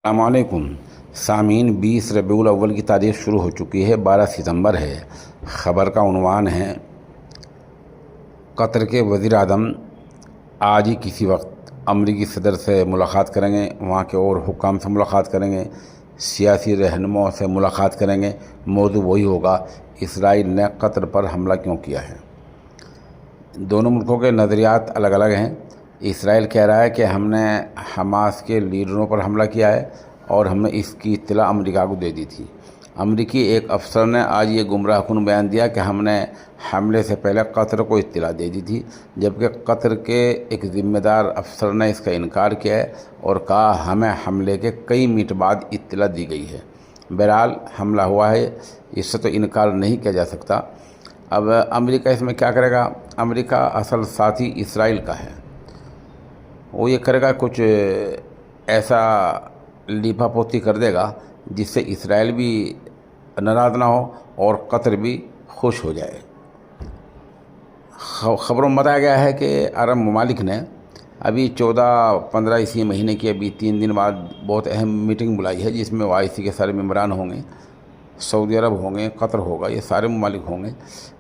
السلام علیکم سامعین، 20 ربیع الاول کی تاریخ شروع ہو چکی ہے، 12 ستمبر ہے۔ خبر کا عنوان ہے قطر کے وزیر اعظم آج ہی کسی وقت امریکی صدر سے ملاقات کریں گے، وہاں کے اور حکام سے ملاقات کریں گے، سیاسی رہنماؤں سے ملاقات کریں گے۔ موضوع وہی ہوگا، اسرائیل نے قطر پر حملہ کیوں کیا ہے۔ دونوں ملکوں کے نظریات الگ الگ ہیں۔ اسرائیل کہہ رہا ہے کہ ہم نے حماس کے لیڈروں پر حملہ کیا ہے اور ہم نے اس کی اطلاع امریکہ کو دے دی تھی۔ امریکی ایک افسر نے آج یہ گمراہ کن بیان دیا کہ ہم نے حملے سے پہلے قطر کو اطلاع دے دی تھی، جبکہ قطر کے ایک ذمہ دار افسر نے اس کا انکار کیا ہے اور کہا ہمیں حملے کے کئی منٹ بعد اطلاع دی گئی ہے۔ بہرحال حملہ ہوا ہے، اس سے تو انکار نہیں کیا جا سکتا۔ اب امریکہ اس میں کیا کرے گا؟ امریکہ اصل ساتھی اسرائیل کا ہے، وہ یہ کرے گا کچھ ایسا لیپا پوتی کر دے گا جس سے اسرائیل بھی ناراض نہ ہو اور قطر بھی خوش ہو جائے۔ خبروں میں بتایا گیا ہے کہ عرب ممالک نے ابھی 14-15 اسی مہینے کی ابھی 3 دن بعد بہت اہم میٹنگ بلائی ہے، جس میں OIC کے سارے ممبران ہوں گے، سعودی عرب ہوں گے، قطر ہوگا، یہ سارے ممالک ہوں گے،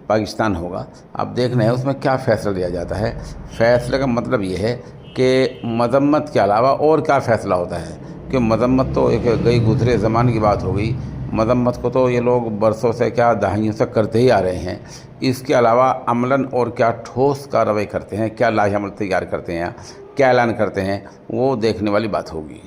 پاکستان ہوگا۔ اب دیکھنا ہے اس میں کیا فیصلہ لیا جاتا ہے۔ فیصلے کا مطلب یہ ہے کہ مذمت کے علاوہ اور کیا فیصلہ ہوتا ہے، کہ مذمت تو ایک گئی گزرے زمان کی بات ہو گئی، مذمت کو تو یہ لوگ برسوں سے کیا دہائیوں سے کرتے ہی آ رہے ہیں۔ اس کے علاوہ عملاً اور کیا ٹھوس کارروائی کرتے ہیں، کیا لاہ عمل تیار کرتے ہیں، کیا اعلان کرتے ہیں، وہ دیکھنے والی بات ہوگی۔